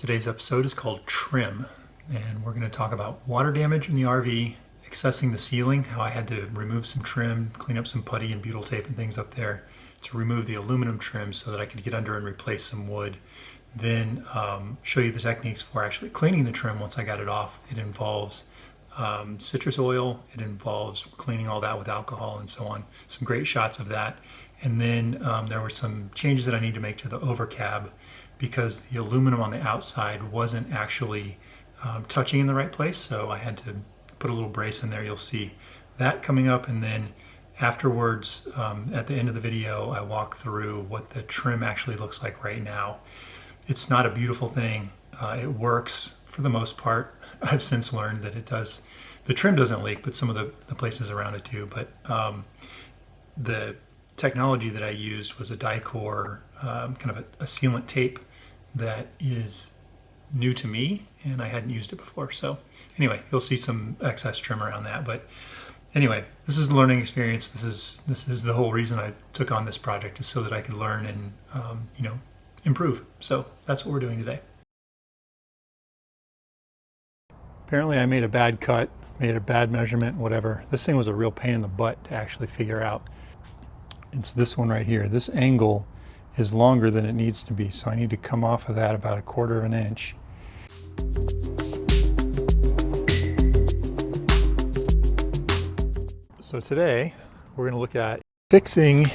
Today's episode is called Trim, and we're going to talk about water damage in the RV, accessing the ceiling, how I had to remove some trim, clean up some putty and butyl tape and things up there to remove the aluminum trim so that I could get under and replace some wood. Then show you the techniques for actually cleaning the trim once I got it off. It involves citrus oil, it involves cleaning all that with alcohol and so on. Some great shots of that. And then there were some changes that I need to make to the overcab because the aluminum on the outside wasn't actually touching in the right place. So I had to put a little brace in there. You'll see that coming up. And then afterwards, at the end of the video, I walk through what the trim actually looks like right now. It's not a beautiful thing. It works for the most part. I've since learned that it does. The trim doesn't leak, but some of the places around it do. But the technology that I used was a Dicor kind of a sealant tape that is new to me, and I hadn't used it before. So anyway, you'll see some excess trim around that. But anyway, this is the learning experience. This is the whole reason I took on this project, is so that I could learn and improve. So that's what we're doing today. Apparently I made a bad cut, made a bad measurement, whatever. This thing was a real pain in the butt to actually figure out. It's this one right here. This angle is longer than it needs to be, so I need to come off of that about 1/4 of an inch. So today we're going to look at fixing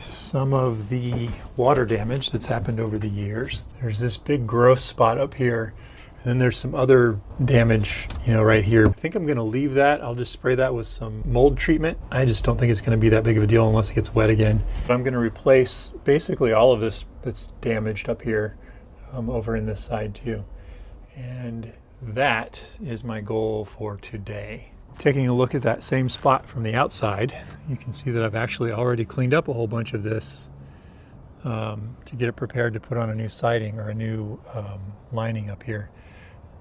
some of the water damage that's happened over the years. There's this big gross spot up here, and then there's some other damage, right here. I think I'm going to leave that. I'll just spray that with some mold treatment. I just don't think it's going to be that big of a deal unless it gets wet again. But I'm going to replace basically all of this that's damaged up here over in this side too. And that is my goal for today. Taking a look at that same spot from the outside, you can see that I've actually already cleaned up a whole bunch of this to get it prepared to put on a new siding or a new lining up here.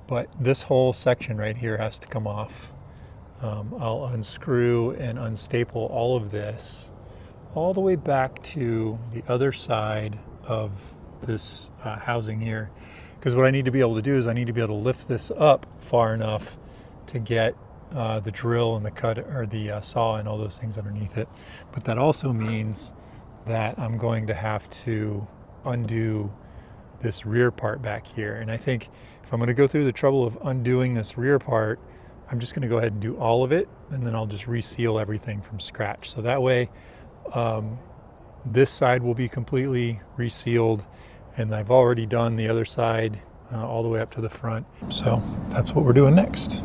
But this whole section right here has to come off. I'll unscrew and unstaple all of this all the way back to the other side of this housing here. Because what I need to be able to do is I need to be able to lift this up far enough to get the drill and the cut or the saw and all those things underneath it. But that also means that I'm going to have to undo this rear part back here. And I think if I'm going to go through the trouble of undoing this rear part, I'm just going to go ahead and do all of it, and then I'll just reseal everything from scratch. So that way this side will be completely resealed, and I've already done the other side all the way up to the front. So that's what we're doing next.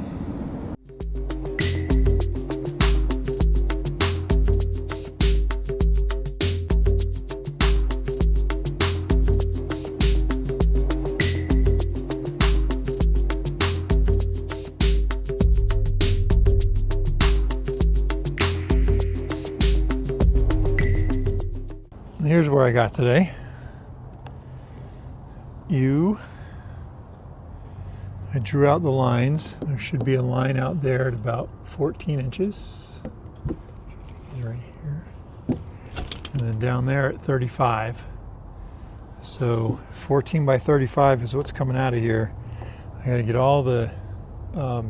Here's where I got today. I drew out the lines. There should be a line out there at about 14 inches. Right here. And then down there at 35. So 14 by 35 is what's coming out of here. I gotta get all the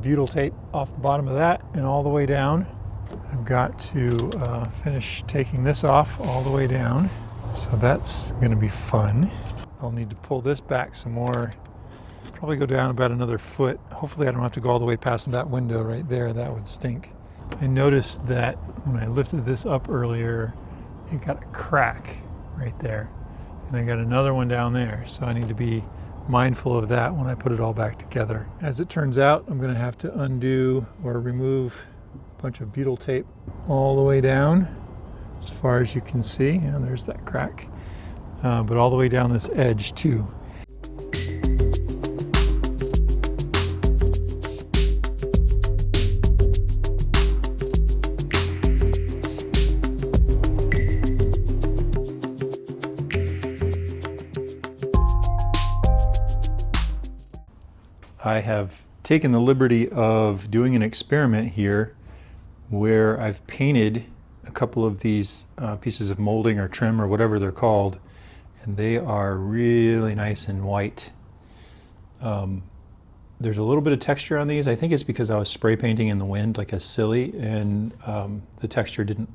butyl tape off the bottom of that and all the way down. I've got to finish taking this off all the way down. So that's going to be fun. I'll need to pull this back some more. Probably go down about another foot. Hopefully I don't have to go all the way past that window right there. That would stink. I noticed that when I lifted this up earlier, it got a crack right there. And I got another one down there. So I need to be mindful of that when I put it all back together. As it turns out, I'm going to have to undo or remove a bunch of butyl tape all the way down. As far as you can see, and there's that crack, but all the way down this edge too. I have taken the liberty of doing an experiment here where I've painted a couple of these pieces of molding or trim or whatever they're called, and they are really nice and white. There's a little bit of texture on these. I think it's because I was spray painting in the wind like a silly, and the texture didn't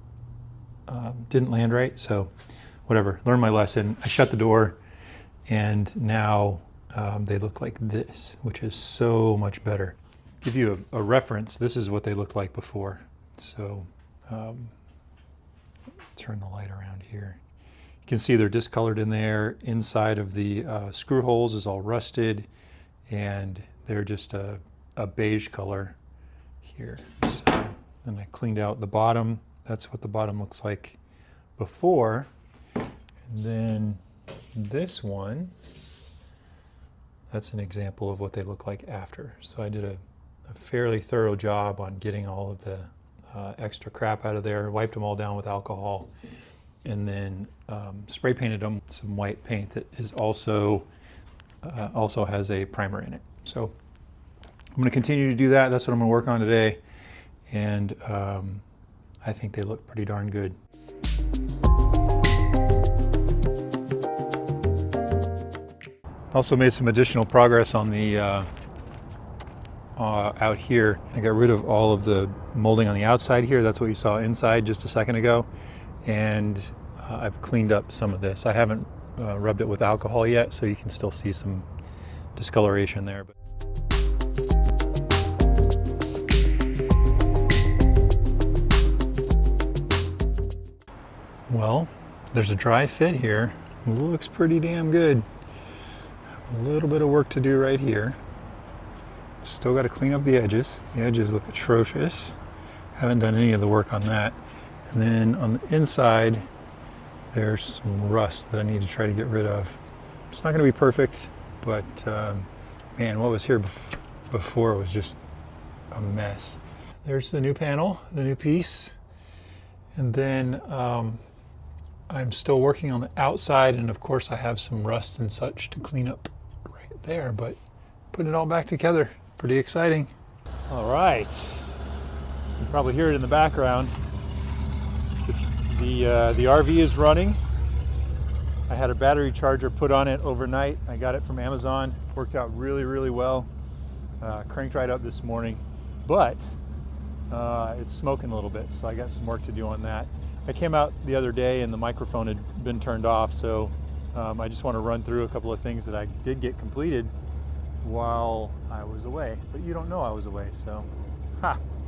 land right. So whatever, learned my lesson. I shut the door, and now they look like this, which is so much better. Give you a reference, this is what they looked like before. So turn the light around here. You can see they're discolored in there. Inside of the screw holes is all rusted, and they're just a beige color here. So then I cleaned out the bottom. That's what the bottom looks like before. And then this one, that's an example of what they look like after. So I did a fairly thorough job on getting all of the extra crap out of there, wiped them all down with alcohol, and then spray painted them with some white paint that is also has a primer in it. So I'm going to continue to do that. That's what I'm going to work on today, and I think they look pretty darn good. Also made some additional progress on the out here. I got rid of all of the molding on the outside here. That's what you saw inside just a second ago. And I've cleaned up some of this. I haven't rubbed it with alcohol yet, so you can still see some discoloration there. Well, there's a dry fit here. It looks pretty damn good. A little bit of work to do right here. Still got to clean up the edges. The edges look atrocious. Haven't done any of the work on that. And then on the inside, there's some rust that I need to try to get rid of. It's not going to be perfect, but man, what was here before was just a mess. There's the new panel, the new piece. And then I'm still working on the outside, and of course I have some rust and such to clean up right there, but putting it all back together. Pretty exciting. All right, you can probably hear it in the background. The RV is running. I had a battery charger put on it overnight. I got it from Amazon. Worked out really, really well. Cranked right up this morning, but it's smoking a little bit, so I got some work to do on that. I came out the other day and the microphone had been turned off, so I just want to run through a couple of things that I did get completed while I was away, but you don't know I was away, so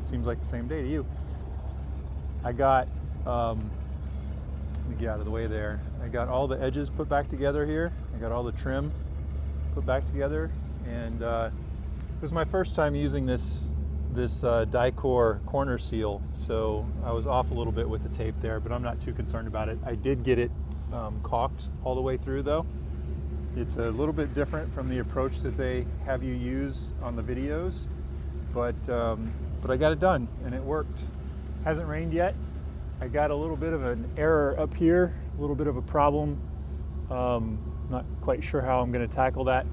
seems like the same day to you. I got let me get out of the way there. I got all the edges put back together here. I got all the trim put back together, and it was my first time using this Dicor corner seal, so I was off a little bit with the tape there, but I'm not too concerned about it. I did get it caulked all the way through though. It's a little bit different from the approach that they have you use on the videos, but I got it done and it worked. Hasn't rained yet. I got a little bit of an error up here, a little bit of a problem. Not quite sure how I'm going to tackle that.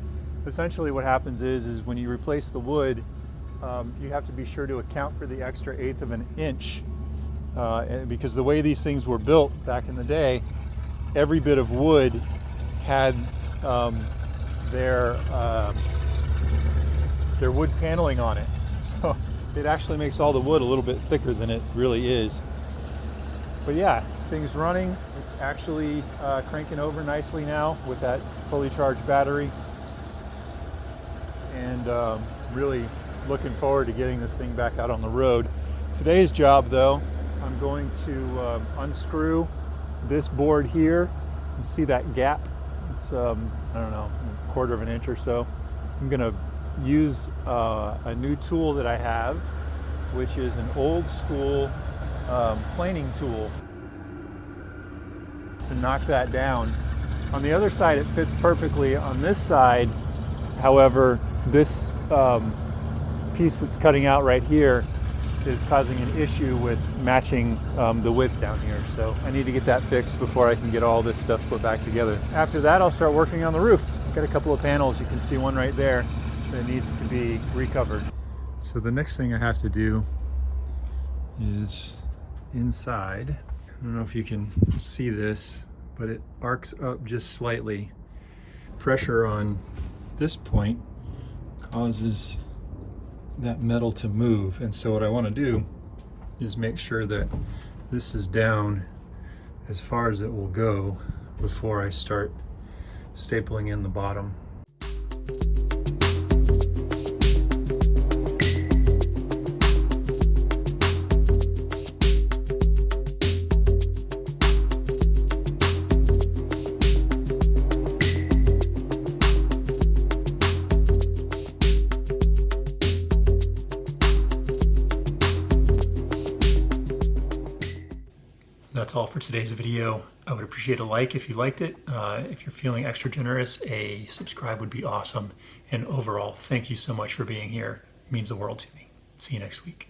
Essentially what happens is when you replace the wood, you have to be sure to account for the extra 1/8 of an inch, because the way these things were built back in the day, every bit of wood had their wood paneling on it. So it actually makes all the wood a little bit thicker than it really is. But yeah, things running. It's actually cranking over nicely now with that fully charged battery. And really looking forward to getting this thing back out on the road. Today's job though, I'm going to unscrew this board here. You see that gap? It's I don't know, 1/4 of an inch or so. I'm going to use a new tool that I have, which is an old school planing tool, to knock that down. On the other side it fits perfectly. On this side, however, this piece that's cutting out right here is causing an issue with matching the width down here. So I need to get that fixed before I can get all this stuff put back together. After that, I'll start working on the roof. Got a couple of panels. You can see one right there that needs to be recovered. So the next thing I have to do is inside. I don't know if you can see this, but it arcs up just slightly. Pressure on this point causes that metal to move. And so what I want to do is make sure that this is down as far as it will go before I start stapling in the bottom. That's all for today's video. I would appreciate a like if you liked it. If you're feeling extra generous, a subscribe would be awesome. And overall, thank you so much for being here. It means the world to me. See you next week.